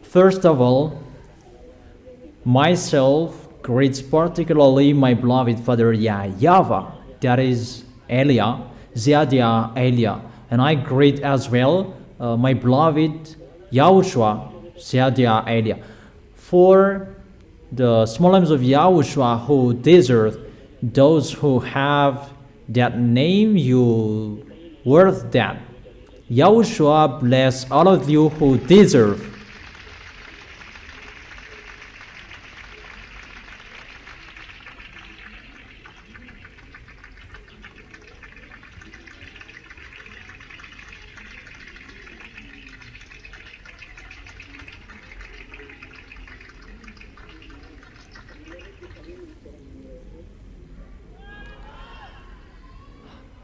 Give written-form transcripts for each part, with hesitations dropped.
First of all, myself greets particularly my beloved Father YAHVAH, that is Elia, Ziadia Elia, and I greet as well my beloved YAHOSHUA, Ziadia Elia. For the small names of YAHOSHUA who deserve, those who have that name, you worth that. YAHOSHUA bless all of you who deserve.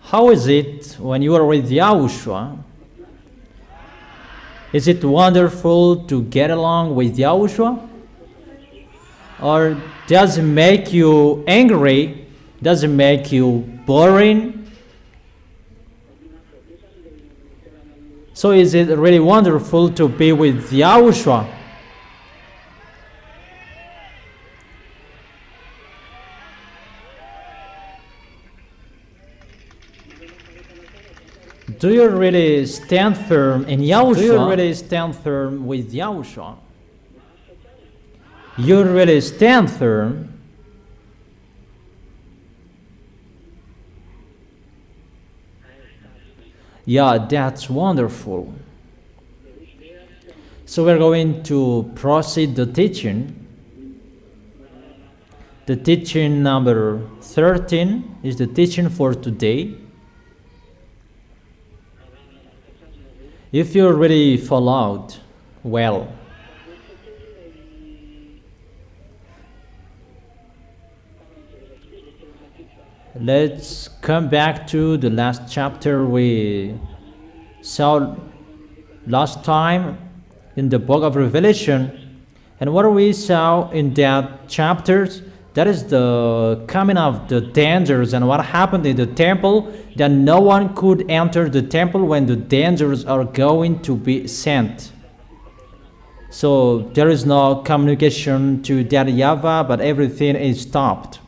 How is it when you are with YAHOSHUA? Is it wonderful to get along with YAHOSHUA? Or does it make you angry? Does it make you boring? So is it really wonderful to be with YAHOSHUA? Do you really stand firm in YAHOSHUA? Do you really stand firm with YAHOSHUA? You really stand firm? Yeah, that's wonderful. So we're going to proceed the teaching. The teaching number 13 is the teaching for today. If you really followed well, let's come back to the last chapter we saw last time in the book of Revelation. And what we saw in that chapter, that is the coming of the dangers and what happened in the temple, that no one could enter the temple when the dangers are going to be sent. So there is no communication to that YAHVAH, but everything is stopped.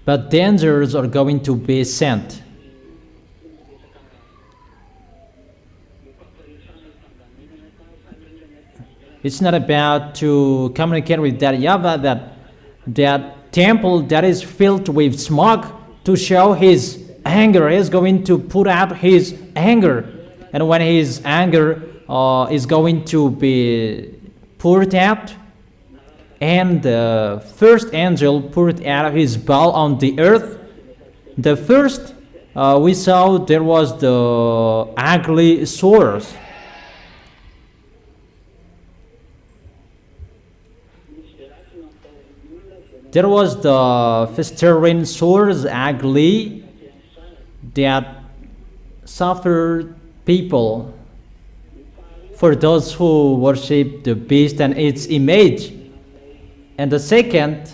But dangers are going to be sent. It's not about to communicate with that YAHVAH, that temple that is filled with smoke to show his anger. He is going to put out his anger, and when his anger is going to be poured out, and the first angel poured out his bowl on the earth. The first we saw there was the ugly sores. There was the festering sores, ugly, that suffered people for those who worship the beast and its image. And the second,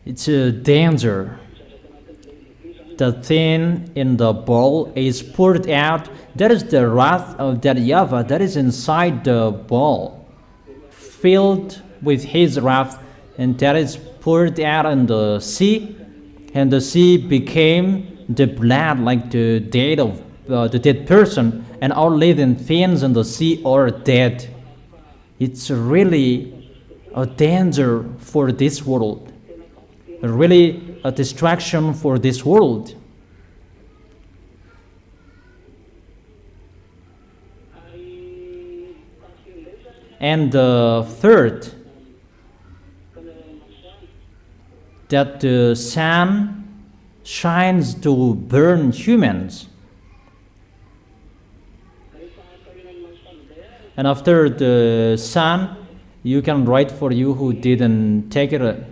it's a danger. The thing in the bowl is poured out. That is the wrath of that YAHVAH that is inside the bowl, filled with his wrath, and that is poured out in the sea, and the sea became the blood, like the dead of the dead person, and all living things in the sea are dead. It's really a danger for this world, really a distraction for this world. And the third, that the sun shines to burn humans. And after the sun, you can write for you who didn't take it.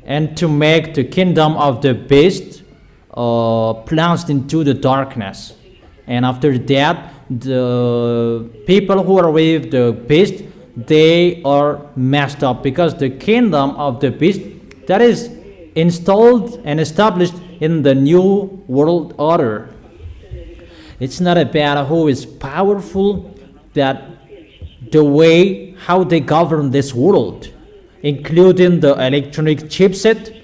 And to make the kingdom of the beast plunged into the darkness. And after that, the people who are with the beast they are messed up, because the kingdom of the beast that is installed and established in the new world order. It's not about who is powerful, that the way how they govern this world, including the electronic chipset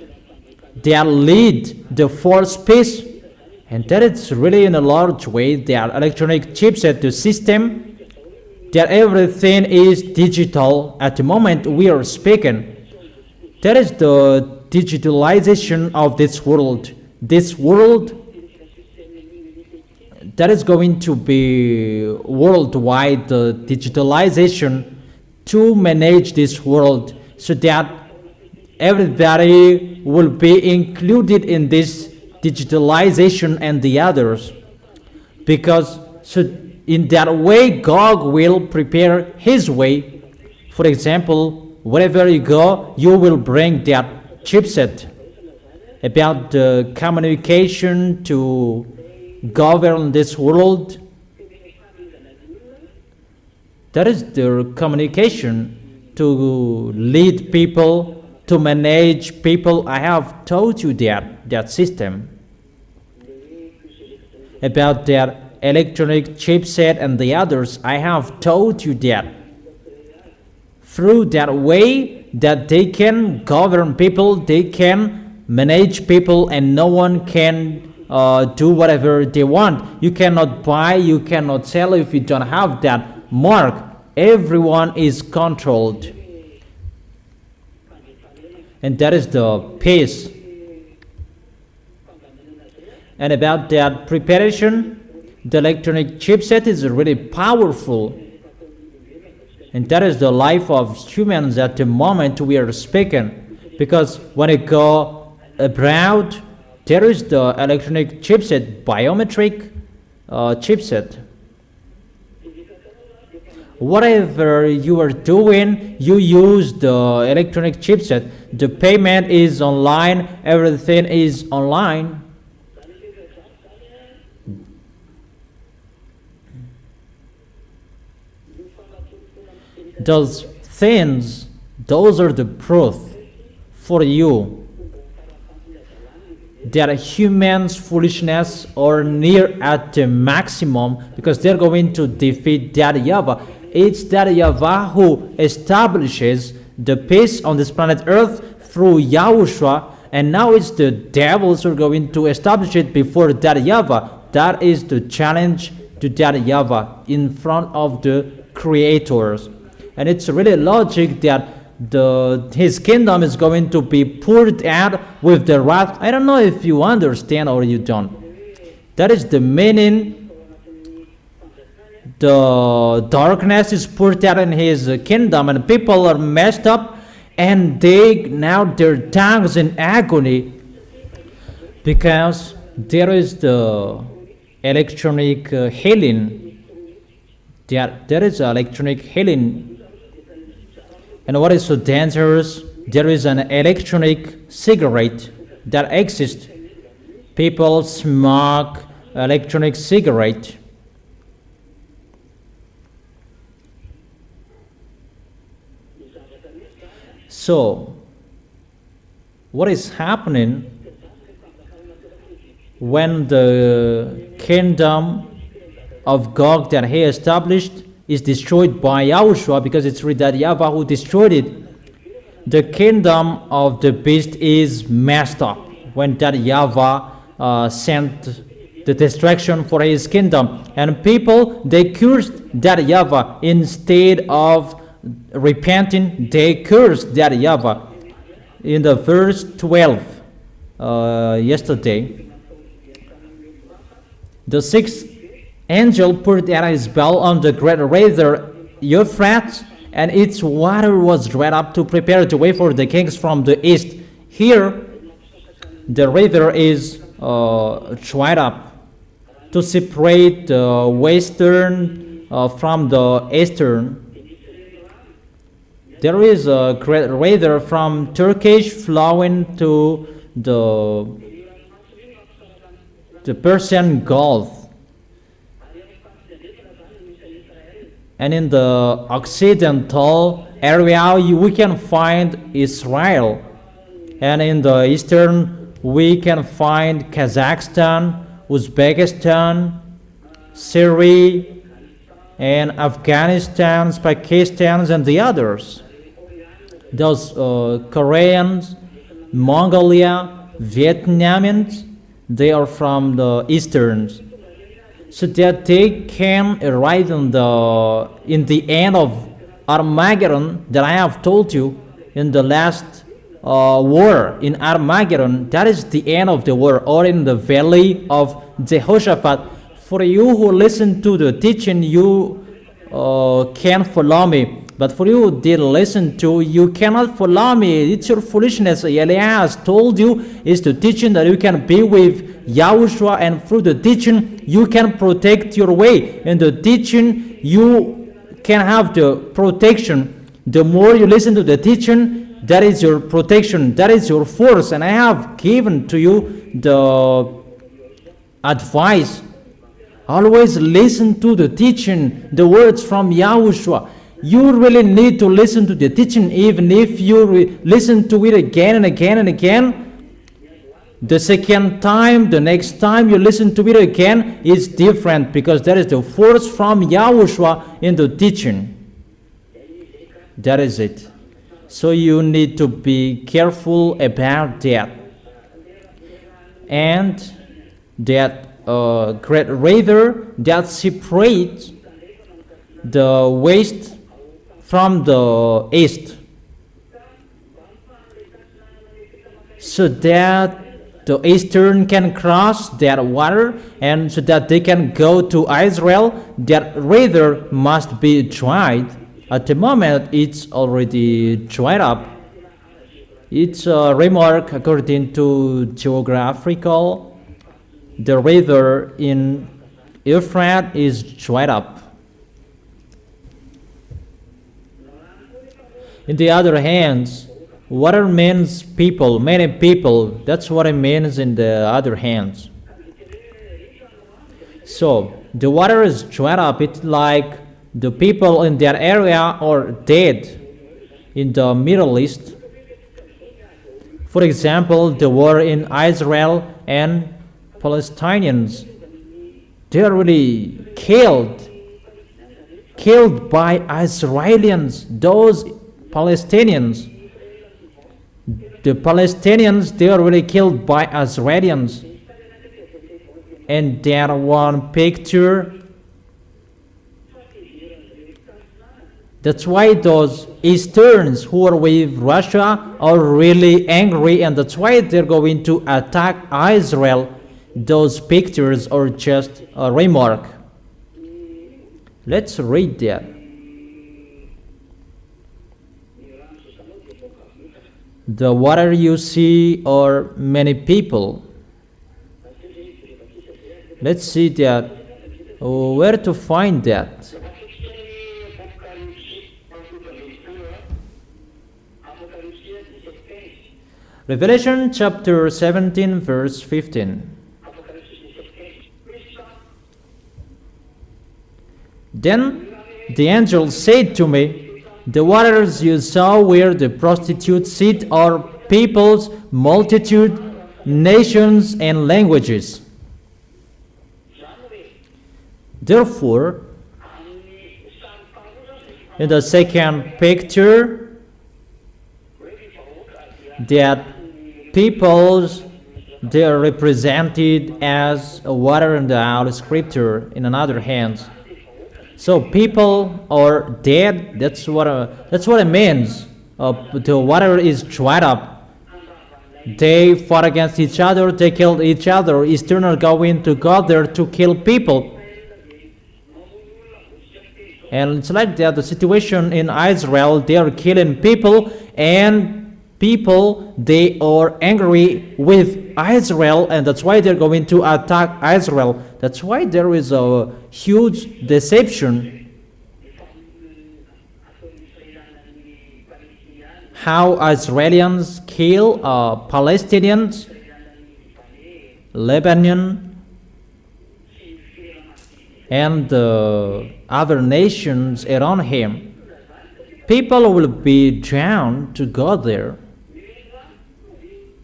that lead the fourth peace, and that it's really in a large way their electronic chipset, the system, that everything is digital at the moment we are speaking. That is the digitalization of this world. This world that is going to be worldwide, the digitalization to manage this world, so that everybody will be included in this digitalization and the others. Because so in that way, God will prepare his way. For example, wherever you go, you will bring that chipset about the communication to govern this world. That is the communication to lead people, to manage people. I have told you that system about that electronic chipset and the others. I have told you that through that way that they can govern people, they can manage people, and no one can do whatever they want. You cannot buy, you cannot sell if you don't have that mark. Everyone is controlled, and that is the peace. And about that preparation, the electronic chipset is really powerful, and that is the life of humans at the moment we are speaking. Because when you go abroad, there is the electronic chipset, biometric chipset. Whatever you are doing, you use the electronic chipset. The payment is online, everything is online. Those things, those are the proof for you that humans' foolishness are near at the maximum, because they're going to defeat that YAHVAH. It's that YAHVAH who establishes the peace on this planet Earth through YAHOSHUA, and now it's the devils who are going to establish it before that YAHVAH. That is the challenge to that YAHVAH in front of the creators. And it's really logic that his kingdom is going to be poured out with the wrath. I don't know if you understand or you don't. That is the meaning. The darkness is poured out in his kingdom, and people are messed up, and their tongues in agony, because there is the electronic healing. There is electronic healing. And what is so dangerous? There is an electronic cigarette that exists. People smoke electronic cigarette. So, what is happening when the kingdom of God that he established is destroyed by YAHOSHUA, because it's really that YAHVAH who destroyed it? The kingdom of the beast is messed up when that YAHVAH sent the destruction for his kingdom, and people, they cursed that YAHVAH. Instead of repenting, they cursed that YAHVAH. In the verse 12 yesterday, the sixth angel poured out his bowl on the great river Euphrates, and its water was dried up to prepare the way for the kings from the east. Here, the river is dried up to separate the western from the eastern. There is a great river from Turkish flowing to the Persian Gulf. And in the occidental area, we can find Israel. And in the eastern, we can find Kazakhstan, Uzbekistan, Syria, and Afghanistan, Pakistan, and the others. Those Koreans, Mongolia, Vietnamians, they are from the easterns, so that they can arrive in the end of Armageddon that I have told you in the last war in Armageddon. That is the end of the war, or in the valley of Jehoshaphat. For you who listen to the teaching, you can follow me. But for you who didn't listen to, you cannot follow me. It's your foolishness. Elias has told you is the teaching that you can be with Yahushua, and through the teaching you can protect your way. In the teaching you can have the protection. The more you listen to the teaching, that is your protection, that is your force. And I have given to you the advice. Always listen to the teaching, the words from Yahushua. You really need to listen to the teaching. Even if you listen to it again and again and again, the second time, the next time you listen to it again is different, because that is the force from Yahushua in the teaching. That is it. So you need to be careful about that. And that great river that separates the west from the east, so that the eastern can cross that water, and so that they can go to Israel. That river must be dried. At the moment it's already dried up. It's a remark according to geographical. The river in Euphrates is dried up. In the other hands, water means people, many people. That's what it means in the other hands. So the water is dried up. It's like the people in that area are dead in the Middle East. For example, the war in Israel and Palestinians, they are really killed by Israelians. Those Palestinians, the Palestinians, they are really killed by Israelis. And that one picture, that's why those Easterns who are with Russia are really angry, and that's why they're going to attack Israel. Those pictures are just a remark. Let's read that. The water you see are many people. Let's see that. Where to find that? Revelation chapter 17 verse 15. Then the angel said to me, the waters you saw where the prostitutes sit are peoples, multitude, nations, and languages. Therefore, in the second picture, that peoples, they are represented as water in the Holy Scripture in another hand. So people are dead. That's what it means. The water is dried up. They fought against each other. They killed each other. Eastern are going to go there to kill people. And it's like that. The situation in Israel, they are killing people, and people, they are angry with Israel, and that's why they're going to attack Israel. That's why there is a huge deception. How Israelis kill Palestinians, Lebanon, and the other nations around him. People will be drawn to go there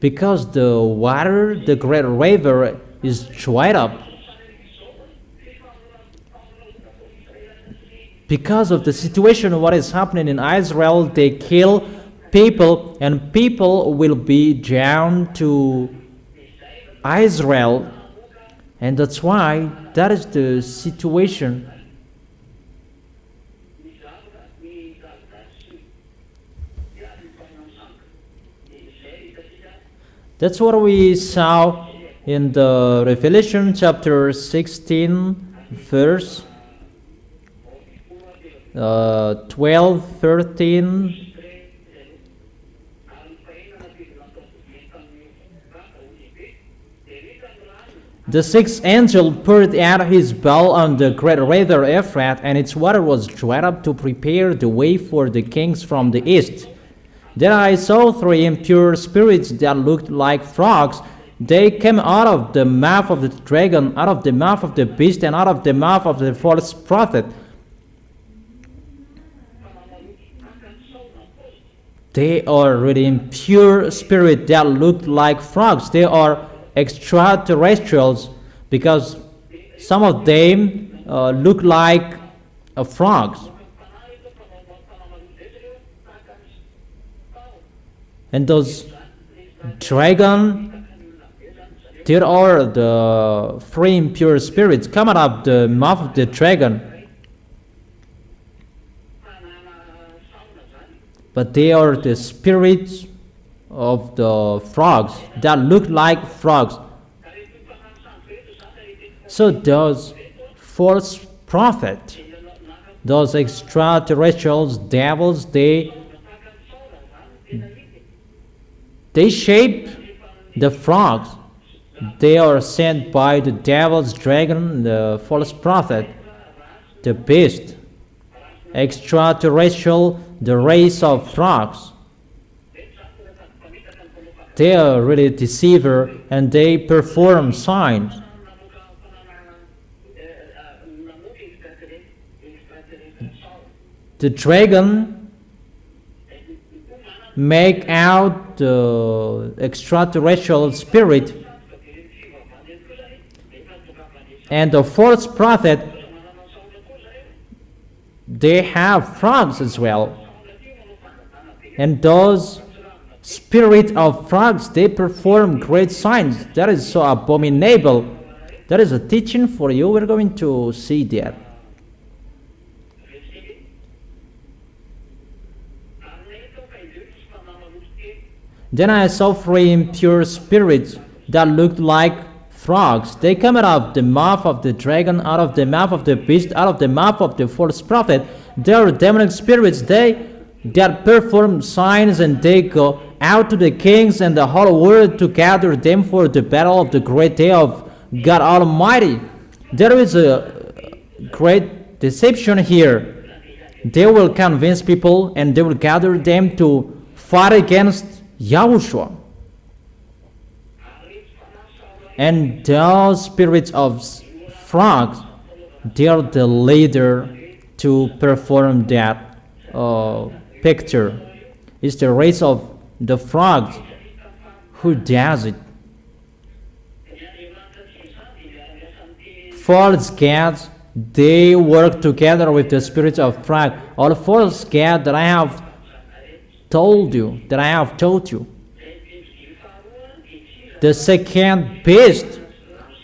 because the water, the great river, is dried up. Because of the situation, what is happening in Israel, they kill people, and people will be drawn to Israel, and that's why that is the situation. That's what we saw in the Revelation chapter 16, verse 12, 13. The sixth angel poured out his bowl on the great river Euphrates, and its water was dried up to prepare the way for the kings from the east. Then I saw three impure spirits that looked like frogs. They came out of the mouth of the dragon, out of the mouth of the beast, and out of the mouth of the false prophet. They are really impure spirits that look like frogs. They are extraterrestrials because some of them look like frogs. And those dragon, there are the three impure spirits coming out of the mouth of the dragon. But they are the spirits of the frogs that look like frogs. So those false prophets, those extraterrestrials, devils, they shape the frogs. They are sent by the devil's dragon, the false prophet, the beast, extraterrestrial, the race of frogs. They are really deceiver, and they perform signs. The dragon make out the extraterrestrial spirit, and the false prophet, they have frogs as well. And those spirit of frogs, they perform great signs. That is so abominable. That is a teaching for you. We're going to see that. Then I saw three impure spirits that looked like frogs. They come out of the mouth of the dragon, out of the mouth of the beast, out of the mouth of the false prophet. They are demonic spirits. They that perform signs, and they go out to the kings and the whole world to gather them for the battle of the great day of God Almighty. There is a great deception here. They will convince people, and they will gather them to fight against YAHOSHUA. And those spirits of frogs, they are the leader to perform that picture. It's the race of the frogs who does it. False gods, they work together with the spirits of frog. All false gods that I have told you, the second beast,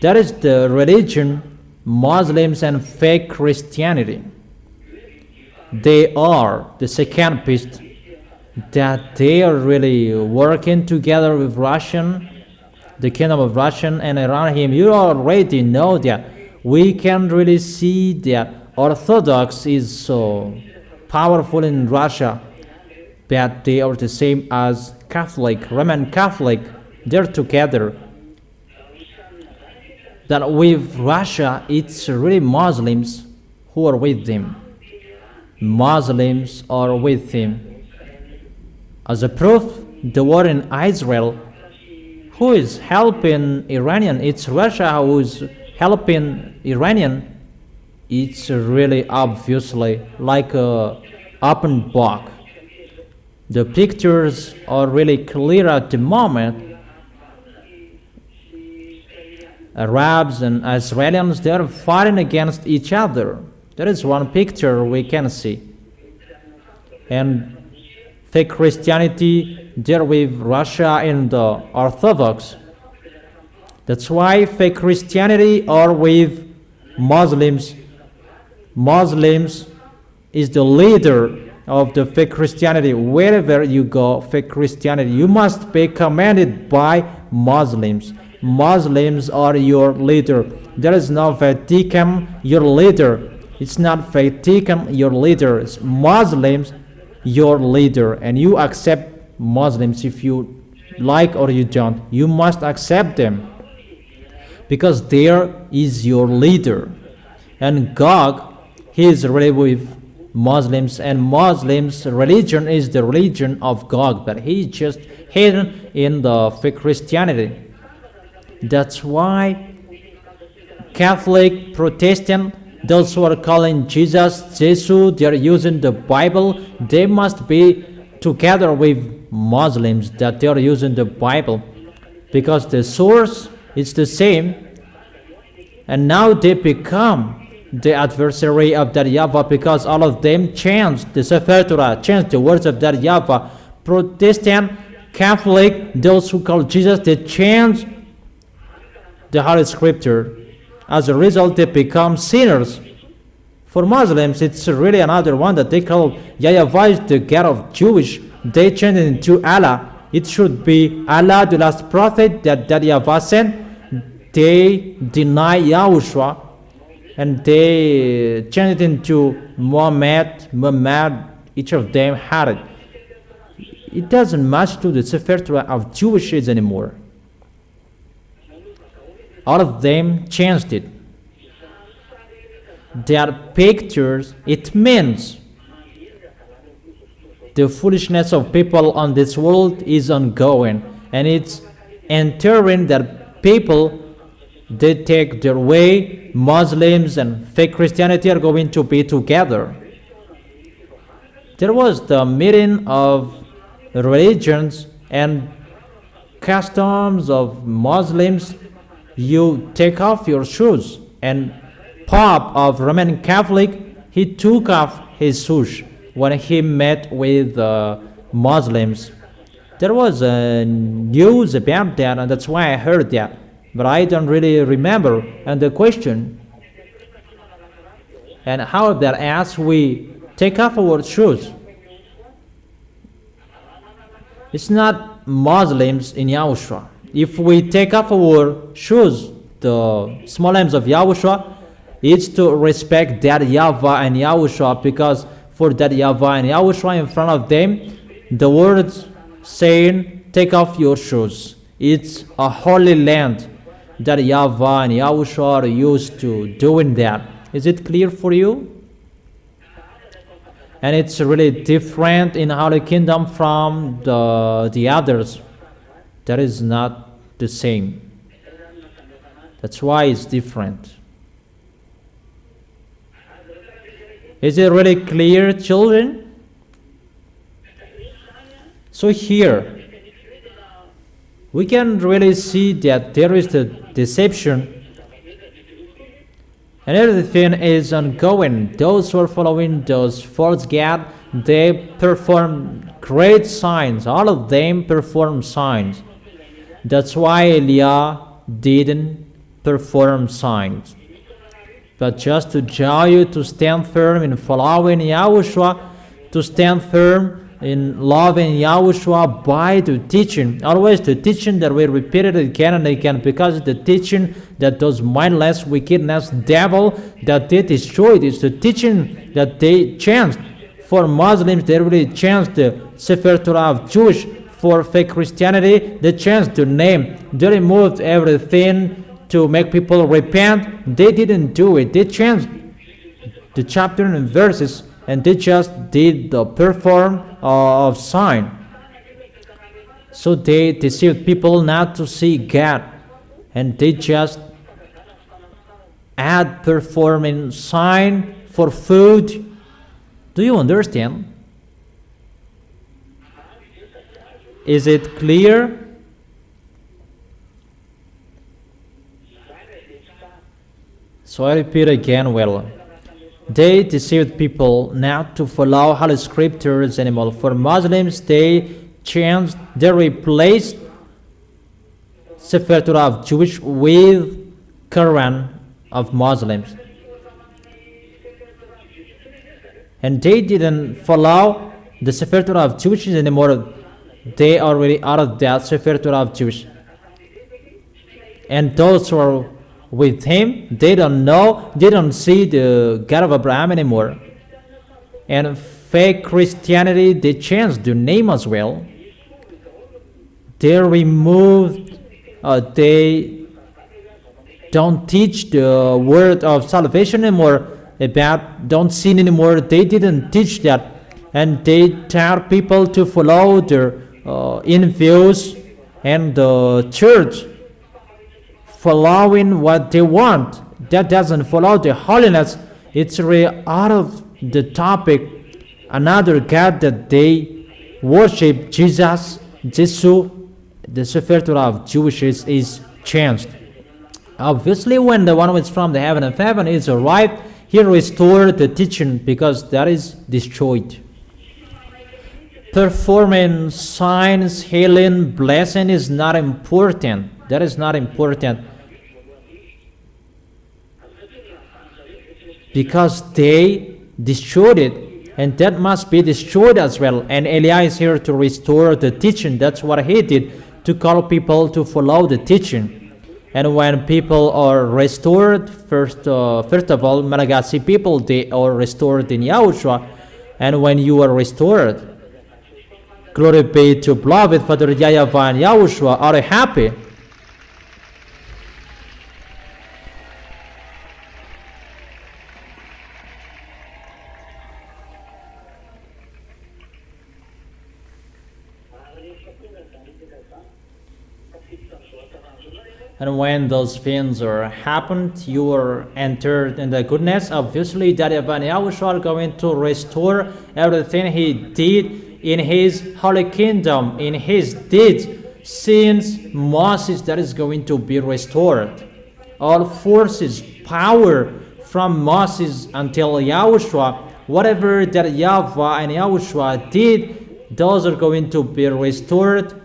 that is the religion, Muslims and fake Christianity. They are the second beast, that they are really working together with the kingdom of Russia and around him. You already know that. We can really see that Orthodox is so powerful in Russia, but they are the same as Catholic, Roman Catholic. They're together. That with Russia, it's really Muslims who are with them. Muslims are with him. As a proof, the war in Israel, who is helping Iranian? It's Russia who is helping Iranian. it's really obviously like a open book. The pictures are really clear at the moment. Arabs and Israelis, they are fighting against each other. There is one picture we can see. And fake Christianity there with Russia and the Orthodox. That's why fake Christianity are with Muslims. Muslims is the leader of the fake Christianity. Wherever you go, fake Christianity, you must be commanded by Muslims. Muslims are your leader. There is no Vatican, your leader. It's not Vatican, your leader. It's Muslims, your leader. And you accept Muslims if you like or you don't. You must accept them, because there is your leader. And God, he is really with Muslims, and Muslims' religion is the religion of God, but he is just hidden in the fake Christianity. That's why Catholic, Protestant, those who are calling Jesus, Jesus, they are using the Bible, they must be together with Muslims that they are using the Bible, because the source is the same. And now they become the adversary of that YAHVAH, because all of them changed the Sefer Torah, changed the words of that YAHVAH. Protestant, Catholic, those who call Jesus, they changed the Holy Scripture. As a result, they become sinners. For Muslims, it's really another one that they call YAHVAH is the God of Jewish. They changed it into Allah. It should be Allah, the last prophet that YAHVAH sent. They deny YAHOSHUA, and they changed it into Muhammad. Each of them had it. It doesn't match to the Sefer Torah of Jewishes anymore. All of them changed it. Their pictures, it means the foolishness of people on this world is ongoing, and it's entering that people, they take their way. Muslims and fake Christianity are going to be together. There was the meeting of religions and customs of Muslims. You take off your shoes, and Pope of Roman Catholic, he took off his shoes when he met with Muslims. There was news about that, and that's why I heard that, but I don't really remember. And the question, and how that as we take off our shoes, it's not Muslims in YAHOSHUA. If we take off our shoes, the small names of YAHOSHUA, it's to respect that YAHVAH and YAHOSHUA, because for that YAHVAH and YAHOSHUA in front of them, the words saying, take off your shoes. It's a holy land that YAHVAH and YAHOSHUA are used to doing that. Is it clear for you? And it's really different in Holy Kingdom from the others. That is not the same. That's why it's different. Is it really clear, children? So here, we can really see that there is the deception, and everything is ongoing. Those who are following those false gods, they perform great signs. All of them perform signs. That's why Eliah didn't perform signs. But just to draw you to stand firm in following YAHOSHUA, to stand firm in loving YAHOSHUA by the teaching. Always the teaching that we repeated again and again, because the teaching that those mindless, wickedness, devil that they destroyed is the teaching that they changed. For Muslims, they really changed the Sefer Torah of Jewish. For fake Christianity, they changed the name. They removed everything to make people repent. They didn't do it. They changed the chapter and verses, and they just did the perform of sign. So they deceived people not to see God, and they just at performing sign for food. Do you understand? Is it clear? So I repeat again, well, they deceived people not to follow Holy Scriptures anymore. For Muslims, they replaced Sefer Torah of Jewish with Quran of Muslims. And they didn't follow the Sefer Torah of Jewish anymore. They are already out of that Sefer Torah of Jewish. And those who are with him, they don't know, they don't see the God of Abraham anymore. And fake Christianity, they changed the name as well. They removed, they don't teach the word of salvation anymore, about don't sin anymore. They didn't teach that. And they tell people to follow their in-views and the church following what they want. That doesn't follow the holiness. It's really out of the topic. Another God that they worship, Jesus, the Sefer Torah of Jewish is changed. Obviously, when the one who is from the heaven of heaven is arrived, he restored the teaching because that is destroyed. Performing signs, healing, blessing is not important. That is not important. Because they destroyed it, and that must be destroyed as well. And Eliah is here to restore the teaching. That's what he did, to call people to follow the teaching. And when people are restored, first of all, Malagasy people, they are restored in Yahushua. And when you are restored, glory be to beloved Father YAHVAH and YAHOSHUA are happy. And when those things are happened, you are entered in the goodness. Obviously, Daddy and YAHOSHUA are going to restore everything he did in his holy kingdom, in his deeds, since Moses, that is going to be restored. All forces, power from Moses until YAHOSHUA, whatever that YAHVAH and YAHOSHUA did, those are going to be restored.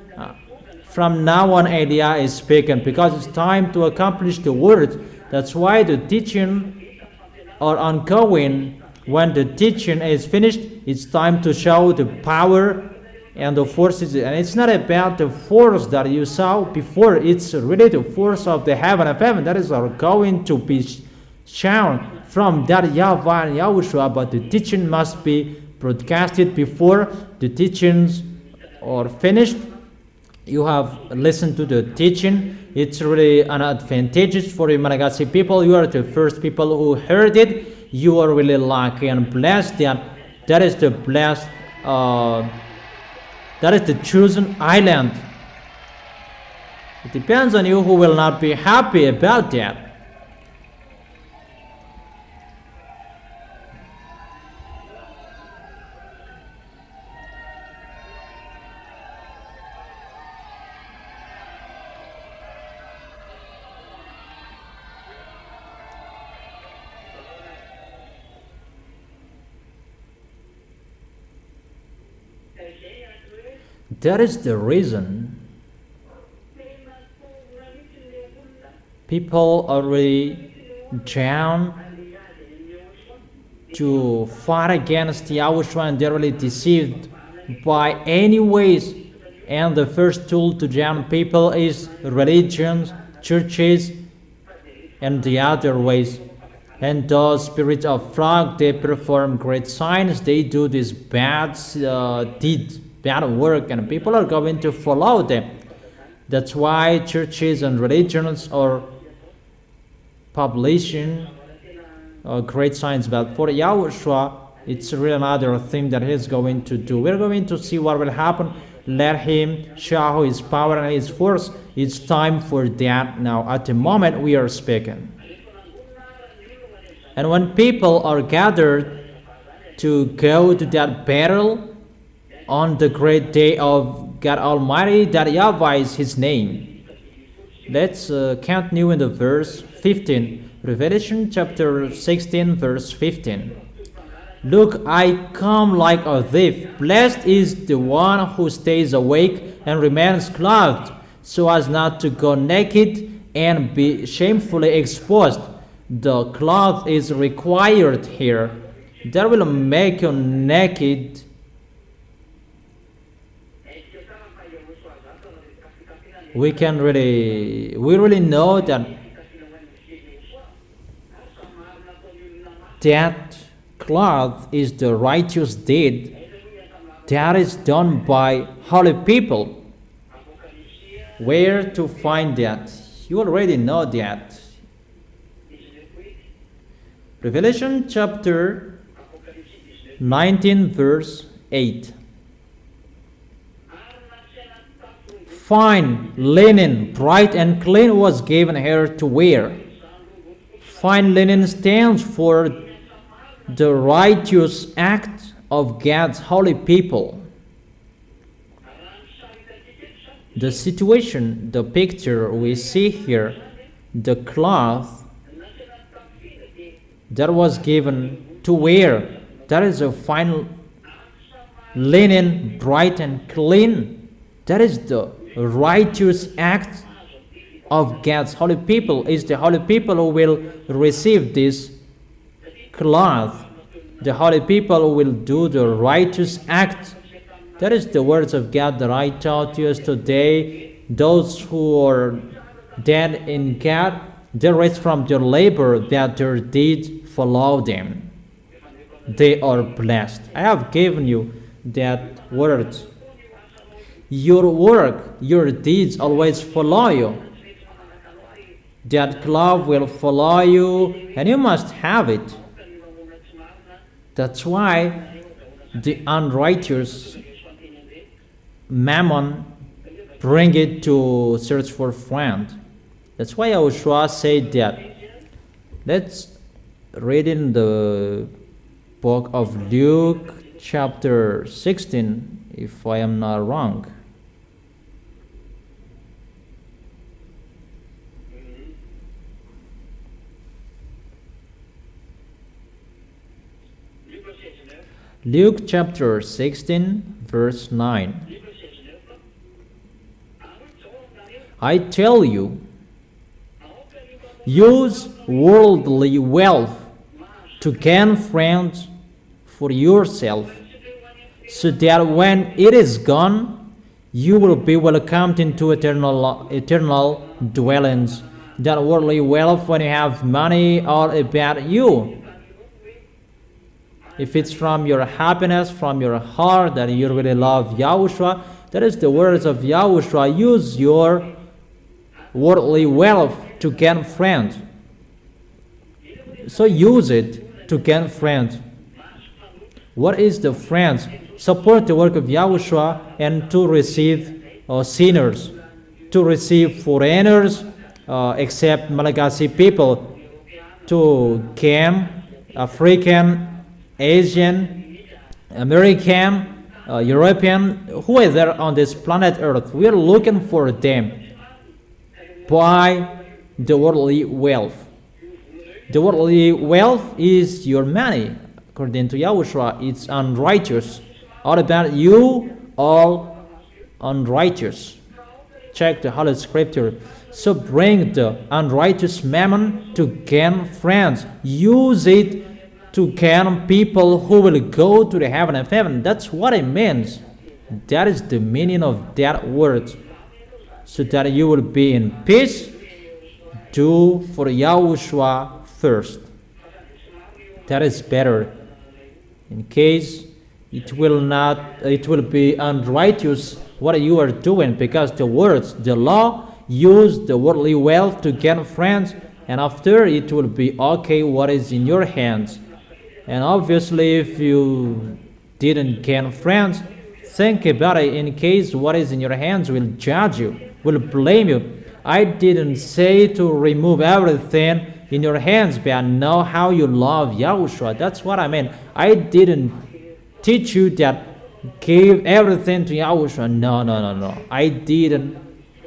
From now on, Eliah is speaking because it's time to accomplish the word. That's why the teaching are ongoing. When the teaching is finished, it's time to show the power and the forces. And it's not about the force that you saw before. It's really the force of the heaven of heaven that is going to be shown from that YAHVAH and YAHOSHUA. But the teaching must be broadcasted before the teachings are finished. You have listened to the teaching. It's really an advantage for the Malagasy people. You are the first people who heard it. You are really lucky and blessed. That is the blessed, that is the chosen island. It depends on you who will not be happy about that. That is the reason people are really down to fight against YAHOSHUA, and they're really deceived by any ways. And the first tool to drown people is religions, churches, and the other ways. And those spirits of frog, they perform great signs. They do this bad deed, bad work, and people are going to follow them. That's why churches and religions are publishing great signs. But for YAHOSHUA, it's really another thing that he's going to do. We're going to see what will happen. Let him show his power and his force. It's time for that now. At the moment we are speaking. And when people are gathered to go to that battle on the great day of God Almighty, that YAHVAH is His name. Let's continue in the verse 15. Revelation chapter 16, verse 15. Look, I come like a thief. Blessed is the one who stays awake and remains clothed, so as not to go naked and be shamefully exposed. The cloth is required here. That will make you naked. We really know that cloth is the righteous deed that is done by holy people. Where to find that? You already know that. Revelation chapter 19, verse 8. Fine linen, bright and clean, was given her to wear. Fine linen stands for the righteous act of God's holy people. The situation, the picture we see here, the cloth that was given to wear, that is a fine linen, bright and clean. That is the righteous act of God's holy people. Is the holy people who will receive this cloth. The holy people who will do the righteous act. That is the words of God that I taught you today. Those who are dead in God, they rest from their labor, that their deeds follow them. They are blessed. I have given you that word. Your work, your deeds always follow you. That cloth will follow you, and you must have it. That's why the unrighteous mammon bring it to search for friend. That's why YAHOSHUA said that. Let's read in the book of Luke chapter 16, if I am not wrong. Luke chapter 16, verse 9. I tell you, use worldly wealth to gain friends for yourself, so that when it is gone, you will be welcomed into eternal dwellings. That worldly wealth, when you have money, all about you. If it's from your happiness, from your heart, that you really love YAHOSHUA, that is the words of YAHOSHUA. Use your worldly wealth to gain friends. So use it to gain friends. What is the friends? Support the work of YAHOSHUA and to receive sinners, to receive foreigners, except Malagasy people, to gain African, Asian, American, European, who is there on this planet Earth. We are looking for them. Buy the worldly wealth. The worldly wealth is your money. According to YAHOSHUA, it's unrighteous. All about you, all unrighteous. Check the Holy Scripture. So bring the unrighteous mammon to gain friends. Use it to gain people who will go to the heaven of heaven. That's what it means. That is the meaning of that word. So that you will be in peace, do for YAHOSHUA first. That is better. In case it will be unrighteous what you are doing, because the words, the law, use the worldly wealth to gain friends, and after it will be okay what is in your hands. And obviously, if you didn't gain friends, think about it. In case what is in your hands will judge you, will blame you. I didn't say to remove everything in your hands, but I know how you love Yahushua. That's what I mean. I didn't teach you that give everything to Yahushua. No. I didn't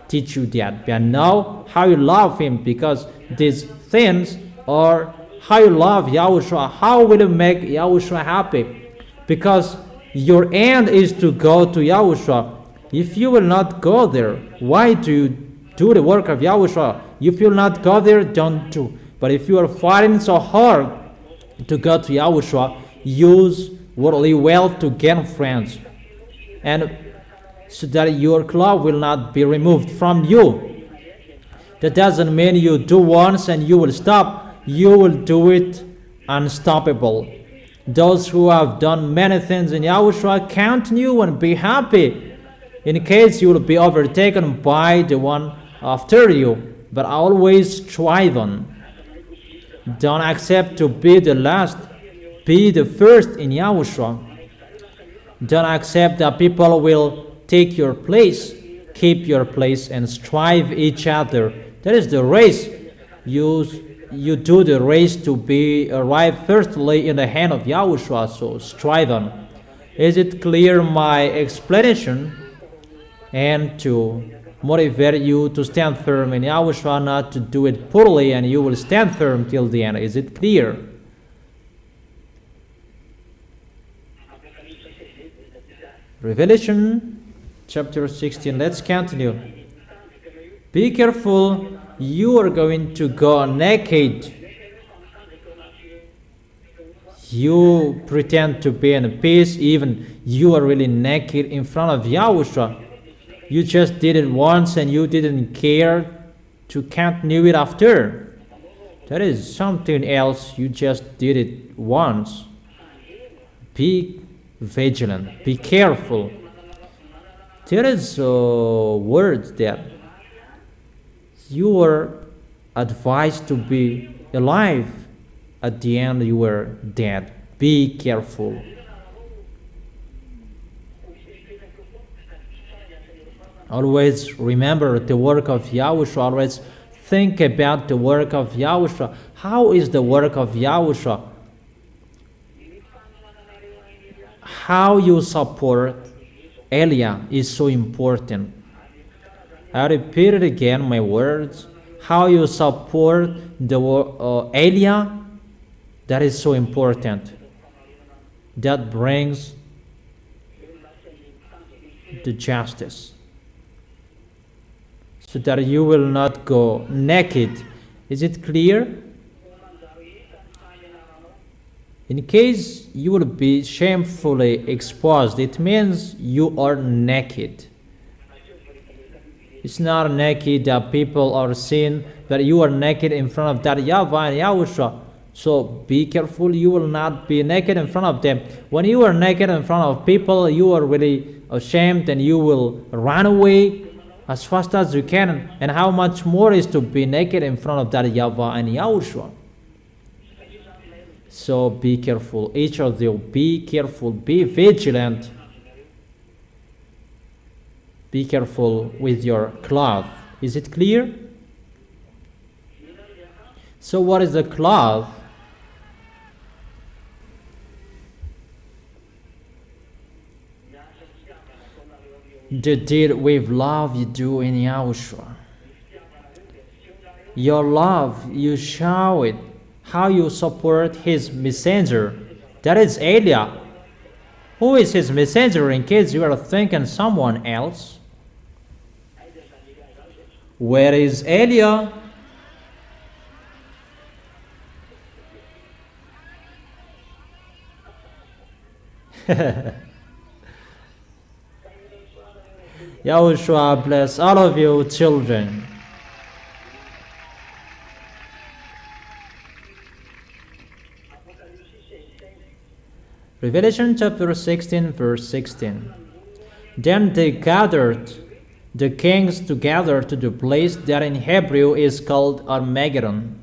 teach you that. But I know how you love him, because these things are how you love Yahushua. How will you make Yahushua happy? Because your end is to go to Yahushua. If you will not go there, why do you do the work of Yahushua? If you will not go there, don't do. But if you are fighting so hard to go to Yahushua, use worldly wealth to gain friends, and so that your cloth will not be removed from you. That doesn't mean you do once and you will stop. You will do it unstoppable. Those who have done many things in Yahushua, count on you and be happy, in case you will be overtaken by the one after you. But always strive on. Don't accept to be the last. Be the first in Yahushua. Don't accept that people will take your place. Keep your place and strive each other. That is the race. You do the race to be arrived firstly in the hand of Yahushua. So strive on. Is it clear my explanation? And to motivate you to stand firm in Yahushua, not to do it poorly, and you will stand firm till the end. Is it clear? Revelation chapter 16. Let's continue. Be careful. You are going to go naked. You pretend to be in peace, even you are really naked in front of Yahushua. You just did it once and you didn't care to continue it after. That is something else. You just did it once. Be vigilant. Be careful. There is a word that you are advised to be alive. At the end you were dead. Be careful. Always remember the work of Yahushua. Always think about the work of Yahushua. How is the work of Yahushua? How you support Elia is so important. I repeat it again, my words. How you support the Elia, that is so important. That brings the justice. So that you will not go naked. Is it clear? In case you will be shamefully exposed, it means you are naked. It's not naked that people are seeing, that you are naked in front of that YAHVAH and Yahushua. So be careful, you will not be naked in front of them. When you are naked in front of people, you are really ashamed and you will run away as fast as you can. And how much more is to be naked in front of that YAHVAH and Yahushua. So be careful, each of you, be careful, be vigilant. Be careful with your cloth. Is it clear? So what is the cloth? The deed with love you do in Yahushua. Your love, you show it. How you support his messenger. That is Elia. Who is his messenger, in case you are thinking someone else? Where is Elia? Yahushua bless all of you children. Revelation chapter 16 verse 16. Then they gathered the kings together to the place that in Hebrew is called Armageddon.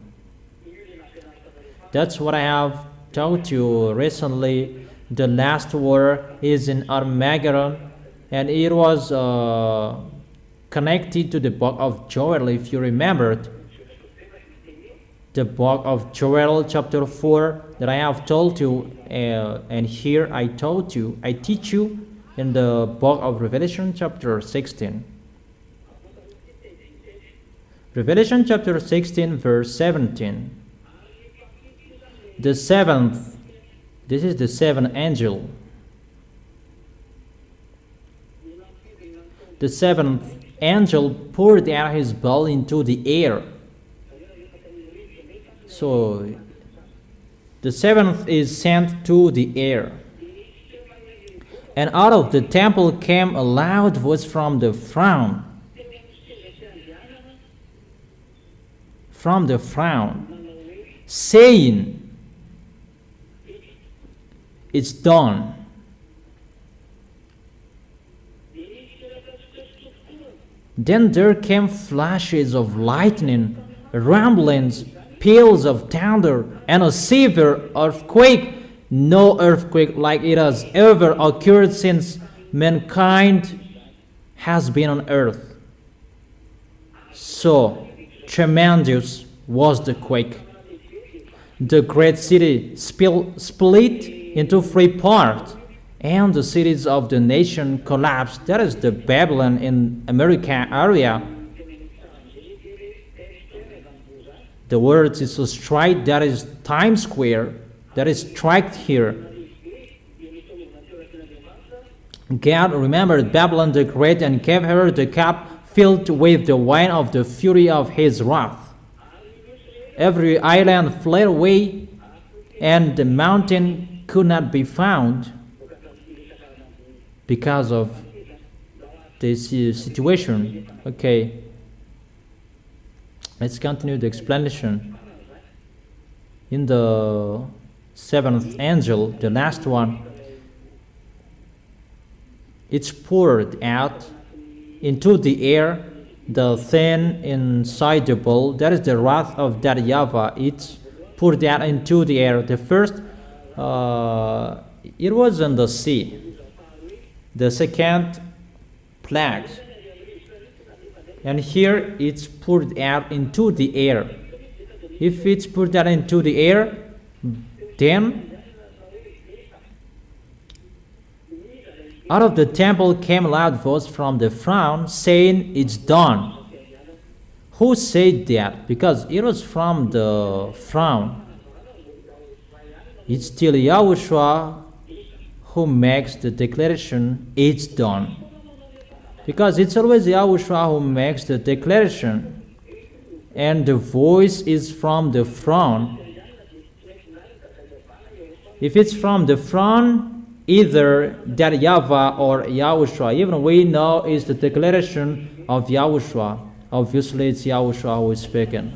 That's what I have taught you recently. The last war is in Armageddon, and it was connected to the book of Joel, if you remembered. the book of Joel chapter 4 that I have told you, and here I teach you in the book of Revelation chapter 16. Revelation chapter 16 verse 17. The seventh, this is the seventh angel. The seventh angel poured out his bowl into the air. So the seventh is sent to the air. And out of the temple came a loud voice from the throne. From the throne, saying, "It's done." Then there came flashes of lightning, rumblings, peals of thunder, and a severe earthquake. No earthquake like it has ever occurred since mankind has been on earth. So tremendous was the quake. The great city split into three parts, and the cities of the nation collapsed. That is the Babylon in America area. The word is a strike, that is Times Square, that is striked here. God remembered Babylon the Great and gave her the cup filled with the wine of the fury of his wrath. Every island fled away, and the mountain could not be found because of this situation. Okay, let's continue the explanation. In the seventh angel, the last one, it's poured out into the air, the thing inside the bowl, that is the wrath of that YAHVAH. It's poured out into the air. The first, it was in the sea. The second, plague. And here it's poured out into the air. If it's poured out into the air, then out of the temple came a loud voice from the throne, saying, "It's done." Who said that? Because it was from the throne. It's still YAHOSHUA who makes the declaration, "It's done." Because it's always YAHOSHUA who makes the declaration, and the voice is from the throne. If it's from the throne, either that YAHVAH or YAHOSHUA, even we know is the declaration of YAHOSHUA. Obviously, it's YAHOSHUA who is speaking.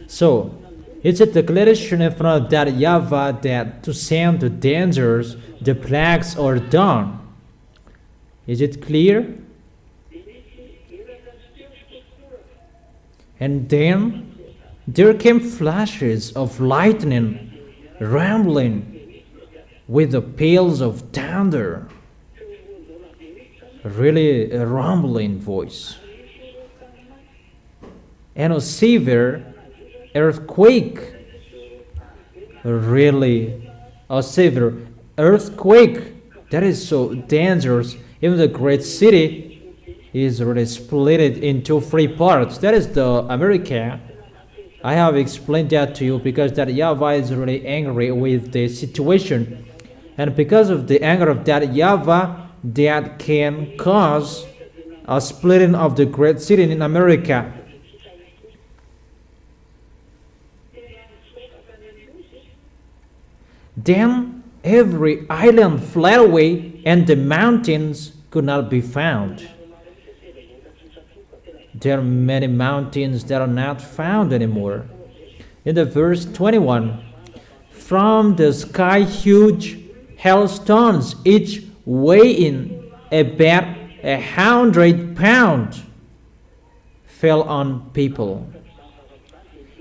So, it's a declaration in front of that YAHVAH that to send the dangers, the plagues are done. Is it clear? And then there came flashes of lightning, rumbling, with the peals of thunder. Really a rumbling voice. And a severe earthquake. Really a severe earthquake. That is so dangerous. Even the great city is really split into three parts. That is the America. I have explained that to you because that YAHVAH is really angry with the situation. And because of the anger of that YAHVAH, that can cause a splitting of the great city in America. Then every island fled away, and the mountains could not be found. There are many mountains that are not found anymore. In the verse 21, from the sky huge hailstones, each weighing about 100 pounds, fell on people,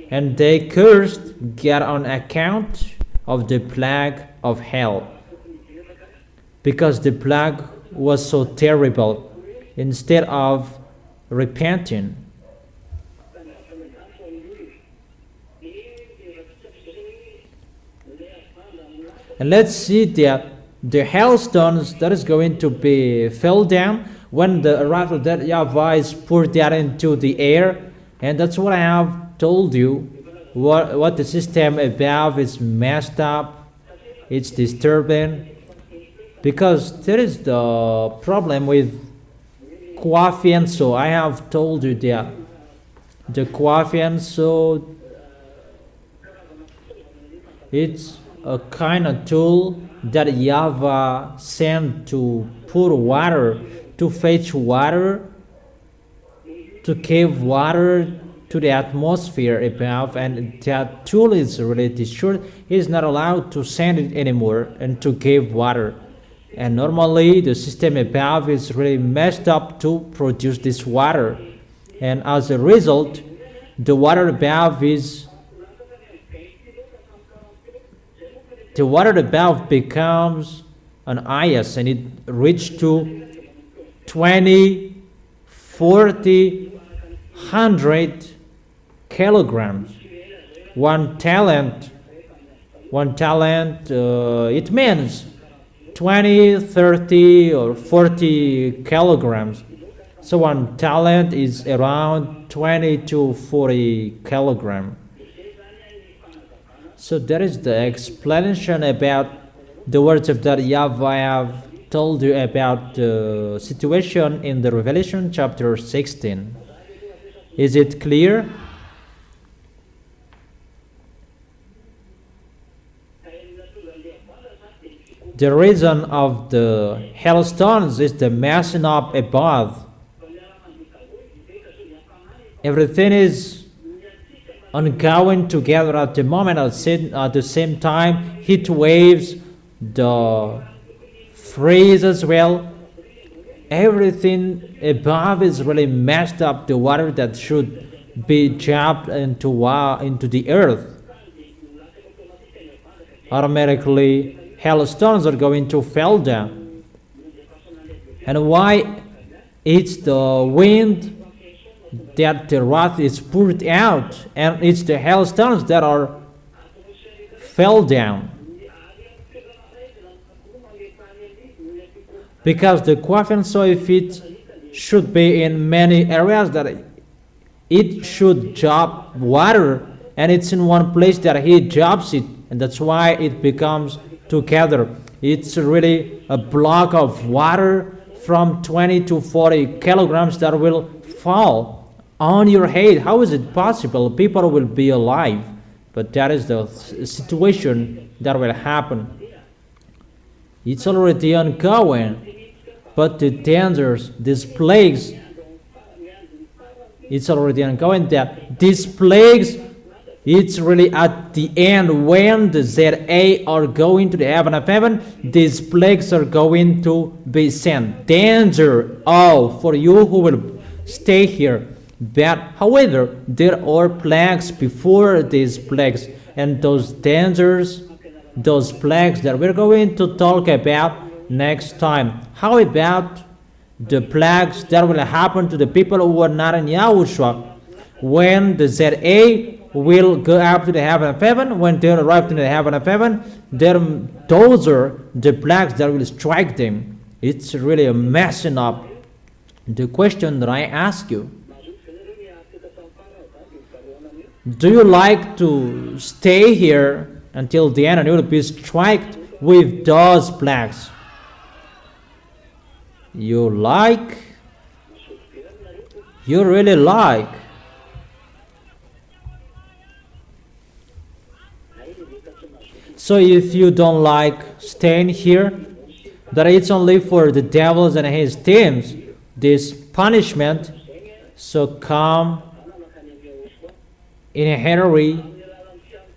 and they cursed God on account of the plague of hell, because the plague was so terrible. Instead of repenting, And let's see that the hailstones that is going to be fell down when the wrath of that YAHVAH is poured out into the air. And that's what I have told you. What the system above is messed up. It's disturbing. Because there is the problem with Kwafienso. I have told you that the Kwafienso, it's a kind of tool that YAHVAH sent to pour water, to fetch water, to give water to the atmosphere above, and that tool is really destroyed. He's not allowed to send it anymore and to give water. And normally the system above is really messed up to produce this water. And as a result, the water above becomes an ice, and it reached to 20, 40, 100 kilograms. One talent, it means 20, 30, or 40 kilograms. So one talent is around 20 to 40 kilograms. So that is the explanation about the words of that YAHVAH I have told you about the situation in the Revelation chapter 16. Is it clear? The reason of the hailstones is the messing up above. Everything is ongoing together at the moment. At the same time, heat waves, the freeze as well. Everything above is really messed up. The water that should be dropped into the earth, automatically hailstones are going to fall down. And why? It's the wind that the wrath is poured out, and it's the hailstones that are fell down. Because the Kwafen, so if it should be in many areas, that it should drop water, and it's in one place that he drops it, and that's why it becomes together. It's really a block of water from 20 to 40 kilograms that will fall on your head. How is it possible? People will be alive, but that is the situation that will happen. It's already ongoing, but the dangers, these plagues, it's already ongoing. That these plagues, it's really at the end when the ZA are going to the heaven of heaven, these plagues are going to be sent. Danger, for you who will stay here. But however, there are plagues before these plagues, and those dangers, those plagues that we're going to talk about next time. How about the plagues that will happen to the people who are not in Yahushua when the ZA will go up to the heaven of heaven? When they arrive to the heaven of heaven, those are the plagues that will strike them. It's really a messing up. The question that I ask you, do you like to stay here until the end and you will be struck with those plagues? You like? You really like? So if you don't like staying here, that it's only for the devils and his teams, this punishment, so come in a hurry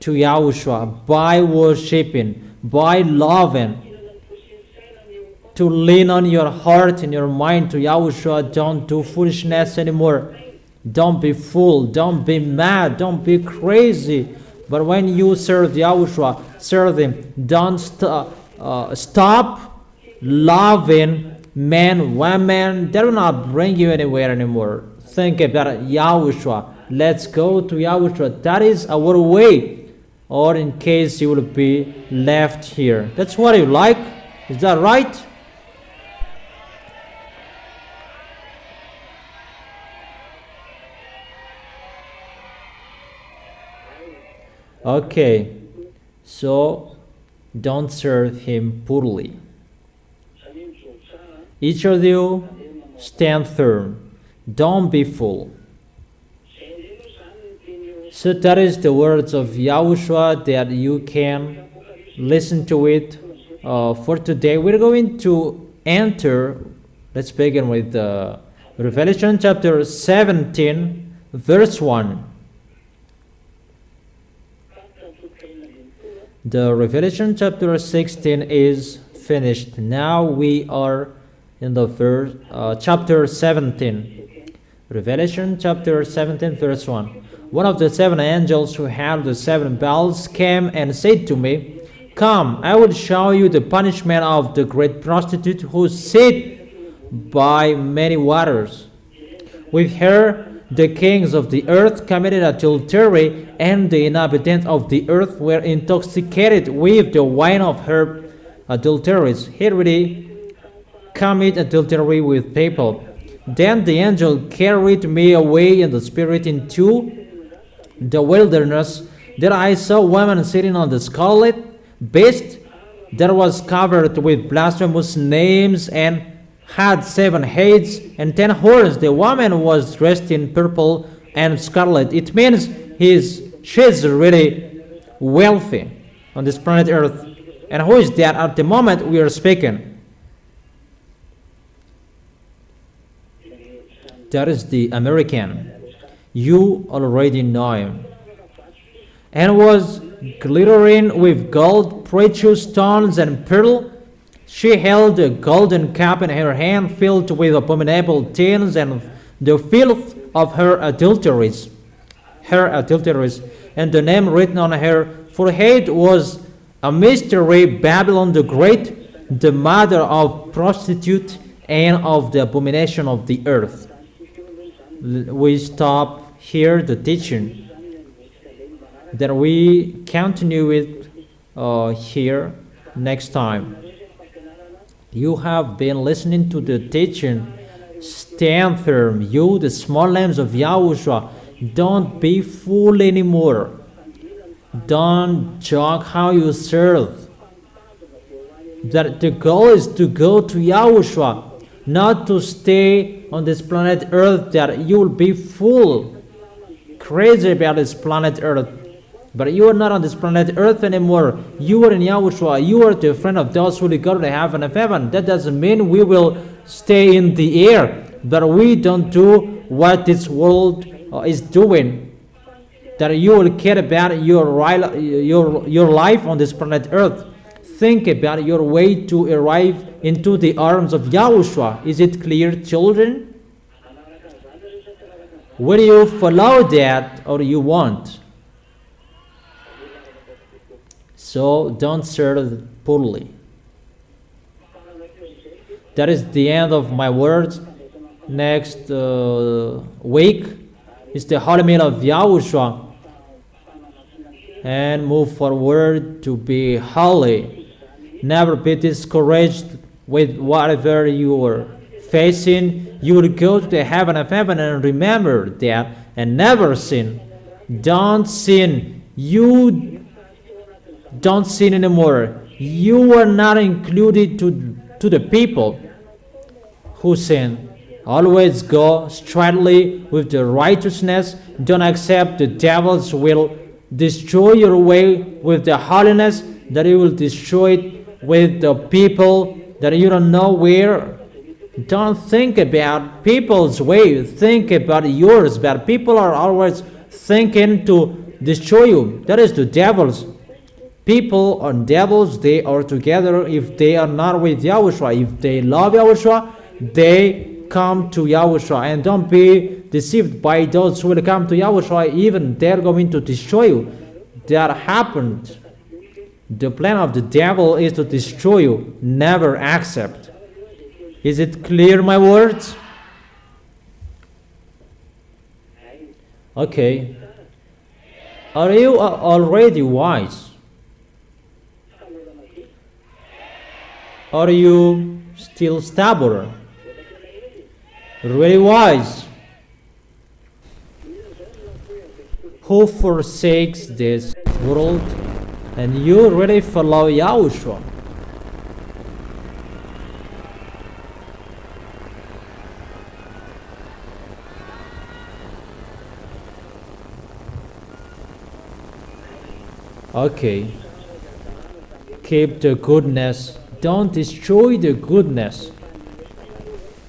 to Yahushua by worshiping, by loving, to lean on your heart and your mind to Yahushua. Don't do foolishness anymore. Don't be fool. Don't be mad. Don't be crazy. But when you serve Yahushua, serve Him. Don't stop loving men, women. That will not bring you anywhere anymore. Think about Yahushua. Let's go to Yahushua. That is our way or in case you will be left here. That's what you like. Is that right? Okay, so don't serve him poorly. Each of you stand firm. Don't be fool. So that is the words of Yahushua that you can listen to it for today. We're going to enter, let's begin with Revelation chapter 17, verse 1. The Revelation chapter 16 is finished. Now we are in the chapter 17. Revelation chapter 17, verse 1. One of the seven angels who had the seven bells came and said to me, "Come, I will show you the punishment of the great prostitute who sat by many waters. With her the kings of the earth committed adultery, and the inhabitants of the earth were intoxicated with the wine of her adulteries. He really commit adultery with people." Then the angel carried me away in the spirit into the wilderness. There I saw a woman sitting on the scarlet beast that was covered with blasphemous names and had 7 heads and 10 horns. The woman was dressed in purple and scarlet. It means she's really wealthy on this planet Earth. And who is that at the moment we are speaking? That is the American. You already know him. And was glittering with gold, precious stones, and pearl. She held a golden cup in her hand filled with abominable things and the filth of her adulteries. And the name written on her forehead was a mystery, Babylon the Great, the mother of prostitute and of the abomination of the earth. We stop here the teaching. Then we continue it here next time. You have been listening to the teaching. Stand firm, you, the small lambs of Yahushua. Don't be fooled anymore. Don't joke how you serve. That the goal is to go to Yahushua, not to stay on this planet Earth, that you will be full, crazy about this planet Earth. But you are not on this planet Earth anymore. You are in Yahushua. You are the friend of those who will go to the heaven of heaven. That doesn't mean we will stay in the air, but we don't do what this world is doing. That you will care about your life on this planet Earth. Think about your way to arrive into the arms of Yahushua. Is it clear, children? Will you follow that or you won't? So don't serve poorly. That is the end of my words. Next week is the Holy Meal of Yahushua. And move forward to be holy. Never be discouraged with whatever you are facing. You will go to the heaven of heaven, and remember that, and never sin. Don't sin. You don't sin anymore. You are not included to the people who sin. Always go straightly with the righteousness. Don't accept the devil's will. Destroy your way with the holiness, that you will destroy it with the people that you don't know where. Don't think about people's way. Think about yours. But people are always thinking to destroy you. That is the devils. People and devils, they are together if they are not with Yahushua. If they love Yahushua, they come to Yahushua. And don't be deceived by those who will come to Yahushua, even they're going to destroy you. That happened. The plan of the devil is to destroy you. Never accept. Is it clear, my words? Okay. Are you already wise? Are you still stubborn? Really wise? Who forsakes this world and you really follow Yahushua? Okay. Keep the goodness. Don't destroy the goodness.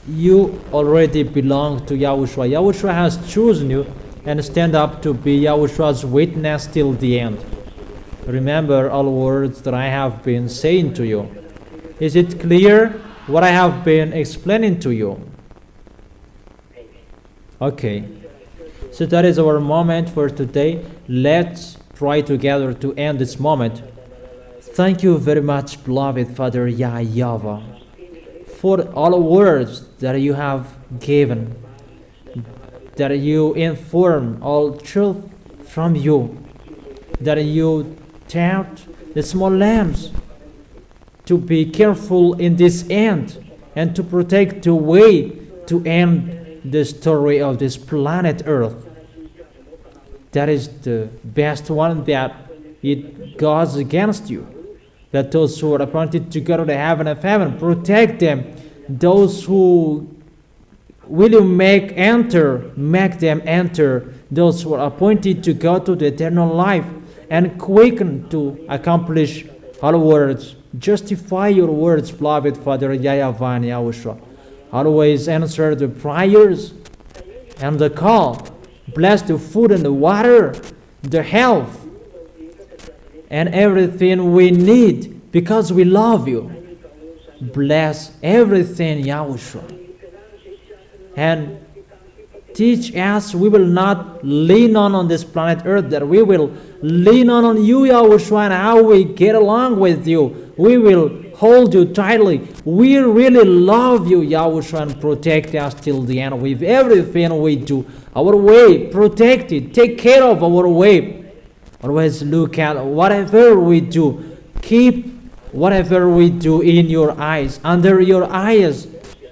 You already belong to Yahushua. Yahushua has chosen you and stand up to be Yahushua's witness till the end. Remember all words that I have been saying to you. Is it clear what I have been explaining to you? Okay. So that is our moment for today. Let's try together to end this moment. Thank you very much, beloved Father YAHVAH, for all words that you have given, that you inform all truth from you, that you taught the small lambs to be careful in this end and to protect the way to end the story of this planet Earth. That is the best one, that it goes against you. That those who are appointed to go to the heaven of heaven, protect them. Those who will you make them enter. Those who are appointed to go to the eternal life, and quicken to accomplish all words. Justify your words, beloved Father YAHVAH and YAHOSHUA. Always answer the prayers and the call. Bless the food and the water, the health, and everything we need because we love you. Bless everything, Yahushua. And teach us we will not lean on this planet Earth, that we will lean on you, Yahushua, and how we get along with you. We will hold you tightly. We really love you, Yahushua, and protect us till the end with everything we do. Our way, protect it. Take care of our way. Always look at whatever we do. Keep whatever we do in your eyes, under your eyes,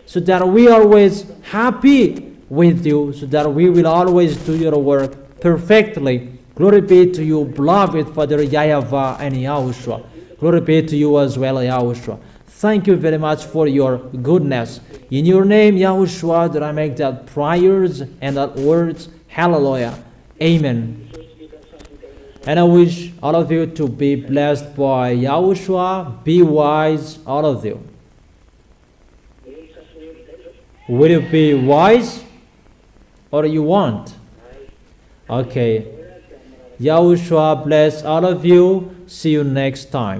so that we are always happy with you, so that we will always do your work perfectly. Glory be to you, beloved Father YAHVAH and YAHOSHUA. Glory be to you as well, Yahushua. Thank you very much for your goodness. In your name, Yahushua, that I make that prayers and that words. Hallelujah. Amen. And I wish all of you to be blessed by Yahushua. Be wise, all of you. Will you be wise or you want? Okay. Yahushua bless all of you. See you next time.